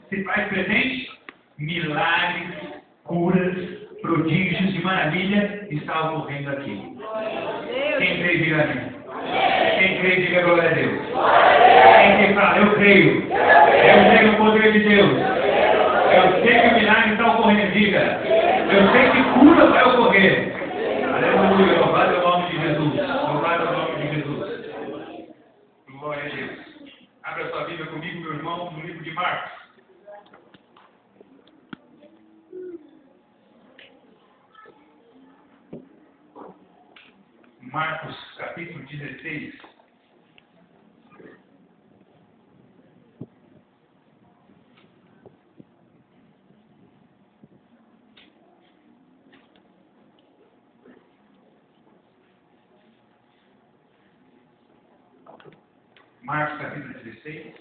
se faz presente? Milagres, curas, prodígios e maravilha está ocorrendo aqui. Quem crê, diga amém. Quem crê, diga glória a Deus. Quem fala, eu creio. Eu sei no poder de Deus. Eu sei que o milagre está ocorrendo, diga. Eu sei que cura vai ocorrer. Aleluia, louvado é o nome de Jesus. Louvado é o nome de Jesus. Glória a Deus. Abra sua Bíblia comigo, meu irmão, no livro de Marcos. Marcos, capítulo 16. Marcos, capítulo 16.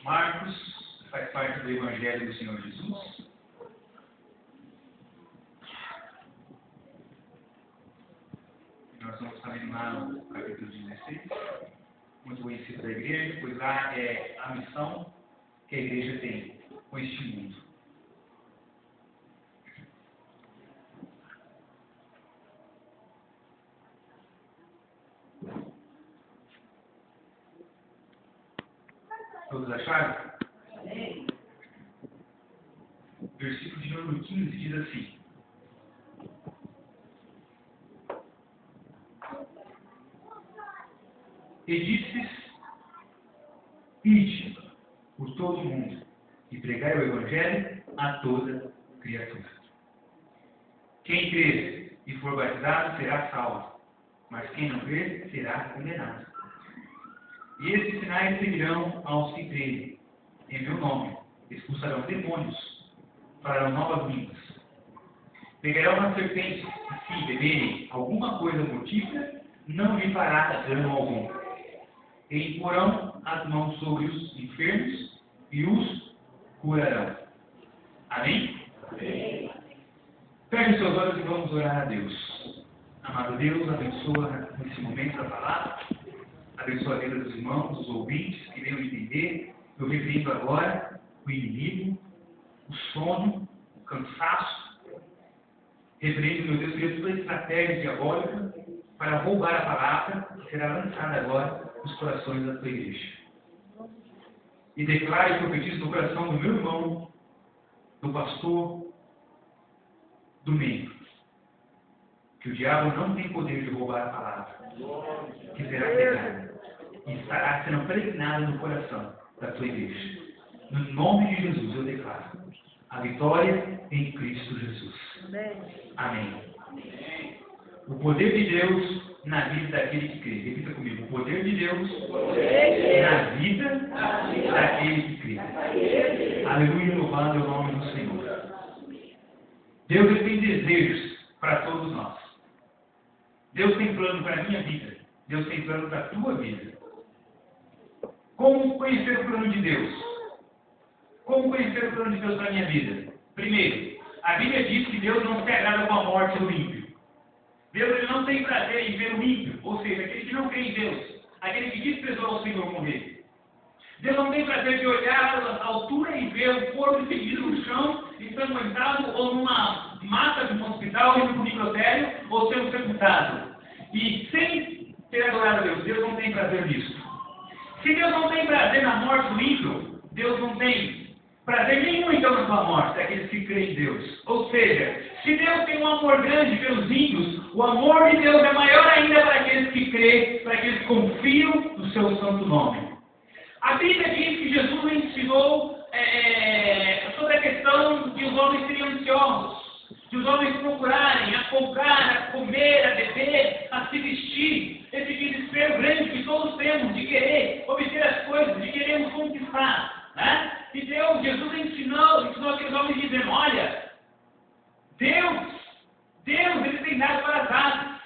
Marcos faz parte do Evangelho do Senhor Jesus. Nós vamos também lá no capítulo 16, muito conhecido da igreja, pois lá é a missão que a igreja tem com este mundo. Todos acharam? Versículo de número 15 diz assim: E disse: ide por todo o mundo e pregai o Evangelho a toda criatura. Quem crer e for batizado será salvo, mas quem não crer será condenado. E esses sinais seguirão aos que crerem. Em meu nome expulsarão demônios, farão novas línguas. Pegarão uma serpente e se beberem alguma coisa mortífera, não lhe fará dano algum. E imporão as mãos sobre os enfermos e os curarão. Amém? Amém. Feche os seus olhos e vamos orar a Deus. Amado Deus, abençoa nesse momento a palavra. Abençoa a vida dos irmãos, dos ouvintes que venham entender. Eu repreendo agora o inimigo, o sono, o cansaço. Repreendo, meu Deus, toda a estratégia diabólica para roubar a palavra que será lançada agora nos corações da tua igreja. E declaro e profetizo no coração do meu irmão, do pastor, do membro, que o diabo não tem poder de roubar a palavra, que será pregada e estará sendo pregnada no coração da tua igreja. No nome de Jesus eu declaro a vitória em Cristo Jesus. Amém. O poder de Deus na vida daquele que crê. Repita comigo. O poder de Deus na vida daquele que crê. Aleluia, louvado é o nome do Senhor. Deus tem desejos para todos nós. Deus tem plano para a minha vida. Deus tem plano para a tua vida. Como conhecer o plano de Deus? Como conhecer o plano de Deus para a minha vida? Primeiro, a Bíblia diz que Deus não se agrada com a morte do ímpio. Deus ele não tem prazer em ver o ímpio, ou seja, aquele que não crê em Deus, aquele que desprezou ao Senhor morrer. Deus não tem prazer de olhar à altura e ver o corpo estendido no chão, ensanguentado, ou numa mata de um hospital, indo para um necrotério, ou sendo sepultado. E sem ter adorado a Deus, Deus não tem prazer nisso. Se Deus não tem prazer na morte do ímpio, Deus não tem prazer nenhum então na sua morte, daqueles que creem em Deus. Ou seja, se Deus tem um amor grande pelos ímpios, o amor de Deus é maior ainda para aqueles que creem, para aqueles que confiam no seu santo nome. A Bíblia diz que Jesus ensinou sobre a questão de os homens serem ansiosos, de os homens procurarem, a comprar, a comer, a beber, a se vestir. Esse desespero grande que todos temos de querer obter as coisas, de querermos conquistar. Né? E Jesus ensinou aqueles homens dizendo, olha, Deus, Ele tem dado para as aves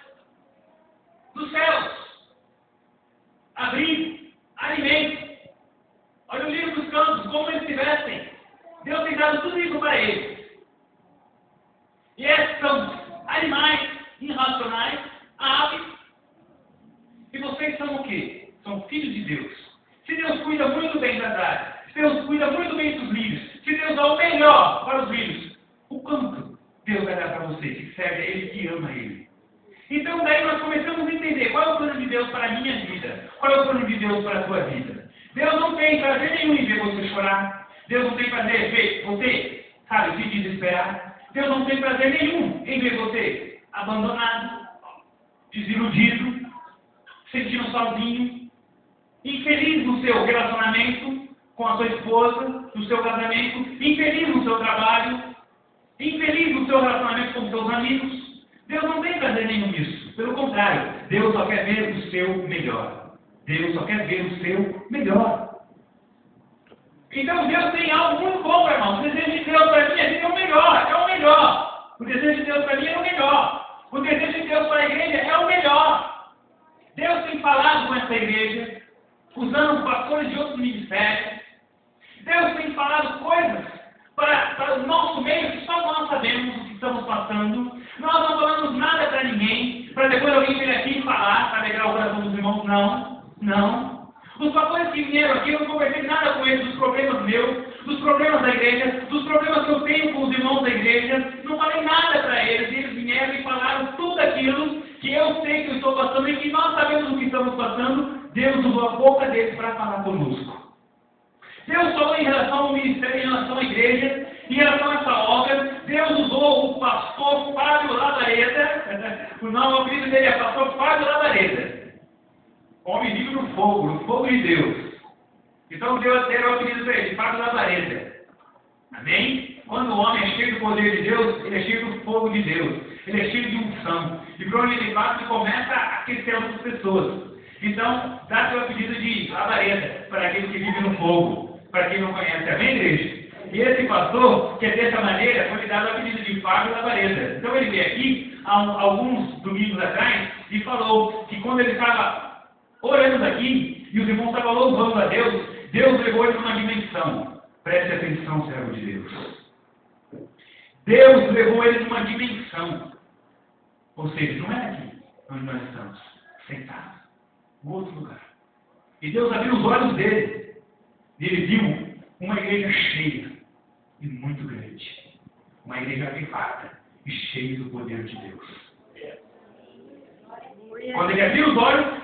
dos céus, abrigo, alimento. Olha o livro dos campos, como eles se vestem. Deus tem dado tudo isso para eles. E esses são animais irracionais, aves. E vocês são o quê? são filhos de Deus. Se Deus cuida muito bem das áreas, se Deus cuida muito bem dos lírios, se Deus dá o melhor para os lírios, o quanto Deus vai dar para você, que serve a Ele, que ama Ele. Então daí nós começamos a entender qual é o plano de Deus para a minha vida, qual é o plano de Deus para a tua vida. Deus não tem prazer nenhum em ver você chorar, Deus não tem prazer em ver você, sabe, se desesperar, Deus não tem prazer nenhum em ver você abandonado, desiludido, sentindo sozinho, infeliz no seu relacionamento com a sua esposa, no seu casamento, infeliz no seu trabalho, infeliz no seu relacionamento com seus amigos. Deus não tem prazer nenhum nisso. Pelo contrário, Deus só quer ver o seu melhor. Deus só quer ver o seu melhor. Então Deus tem algo muito bom, meu irmão. O desejo de Deus para mim é o melhor, é o melhor. O desejo de Deus para mim é o melhor. O desejo de Deus para a igreja é o melhor. Deus tem falado com essa igreja, usando pastores de outros ministérios. Deus tem falado coisas para o nosso meio que só nós sabemos o que estamos passando. Nós não falamos nada para ninguém, para depois alguém vir aqui e falar, para alegrar o coração dos irmãos. Não, não. Os pastores que vieram aqui, eu não conversei nada com eles dos problemas meus, dos problemas da igreja, dos problemas que eu tenho com os irmãos da igreja. Não falei nada para eles. Eles vieram e falaram tudo aquilo que eu sei que eu estou passando e que nós sabemos o que estamos passando. Deus usou a boca deles para falar conosco. Deus falou em relação ao ministério, em relação à igreja, em relação a essa obra. Deus usou o pastor Fábio Lavareda, o apelido dele é pastor Fábio Lavareda, homem vivo no fogo de Deus. Então Deus deu o apelido para ele, Fábio Lavareda. Amém? Quando o homem é cheio do poder de Deus, ele é cheio do fogo de Deus, ele é cheio de unção. E por onde ele passa, ele começa a aquecer outras pessoas. Então, dá seu apelido de Lavareda para aquele que vive no fogo, para quem não conhece. Amém, igreja? E esse pastor, que é dessa maneira, foi lhe dado o apelido de Fábio Lavareda. Então ele veio aqui, há alguns domingos atrás, e falou que quando ele estava orando aqui, e os irmãos estavam louvando a Deus, Deus levou ele numa dimensão. Preste atenção, servo de Deus. Deus levou ele numa dimensão. Ou seja, não é aqui onde nós estamos, sentados, em outro lugar. E Deus abriu os olhos dele. E ele viu uma igreja cheia e muito grande. Uma igreja avivada e cheia do poder de Deus. Quando ele abriu os olhos,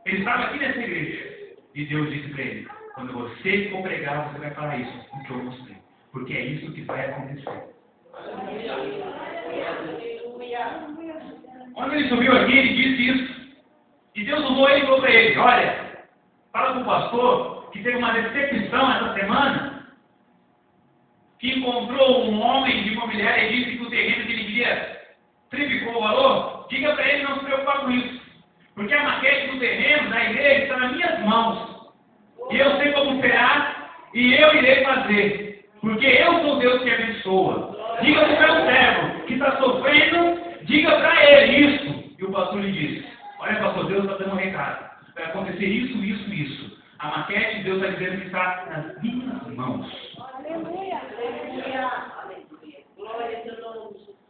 ele estava aqui nessa igreja. E Deus disse para ele: quando você for pregar, você vai falar isso, o que eu mostrei. Porque é isso que vai acontecer. Quando ele subiu aqui, ele disse isso. E Deus usou ele e falou para ele: olha, fala com o pastor que teve uma decepção essa semana, que encontrou um homem de uma mulher e disse que o terreno que ele queria triplicou o valor. Diga para ele não se preocupar com isso. Porque a maquete do terreno da igreja está nas minhas mãos. E eu sei como será e eu irei fazer. Porque eu sou Deus que abençoa. Diga para o meu servo que está sofrendo, diga para ele isso. E o pastor lhe disse: olha, pastor, Deus está dando um recado. Vai acontecer isso, isso, isso. A maquete, Deus está dizendo que está nas minhas mãos. Aleluia.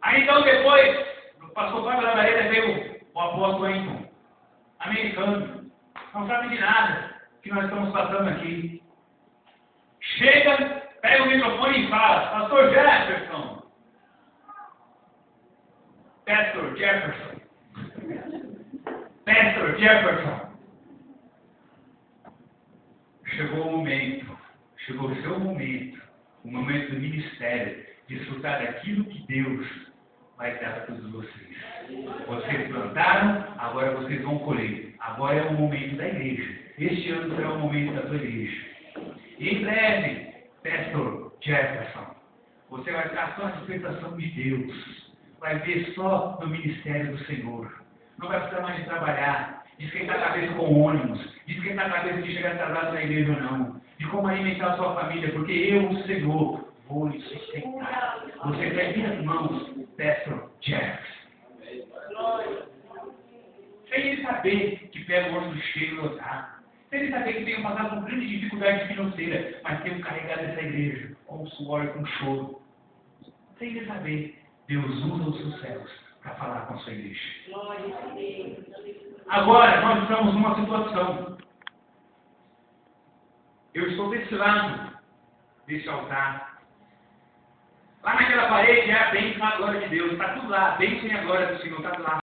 Aí então depois, o pastor Fábio Lavareda veio o apóstolo Wellington, americano, não sabe de nada que nós estamos passando aqui. Chega, pega o microfone e fala: Pastor Jefferson. Pastor Jefferson. Pastor Jefferson. Chegou o momento, chegou o seu momento, o momento do ministério, desfrutar daquilo que Deus vai dar para todos vocês. Vocês plantaram, agora vocês vão colher. Agora é o momento da igreja. Este ano será o momento da tua igreja. E em breve, Pastor Jefferson, você vai ficar só na dispensação de Deus. Vai ver só no ministério do Senhor. Não vai precisar mais de trabalhar, de esquentar a cabeça com ônibus, de esquentar a cabeça de chegar atrasado na igreja ou não, de como alimentar a sua família, porque eu, o Senhor, vou lhe sustentar. Você está em minhas mãos, Pastor Jefferson. Sem ele saber que pega o ônibus cheio e lotado. Sem ele saber que tenho passado por grande dificuldade financeira, mas tenho carregado essa igreja com suor e com choro. Sem ele saber, Deus usa os seus céus para falar com a sua igreja. Agora, nós estamos numa situação. Eu estou desse lado desse altar. Lá naquela parede é a bênção e a glória de Deus. Está tudo lá. A bênção e a glória do Senhor está lá.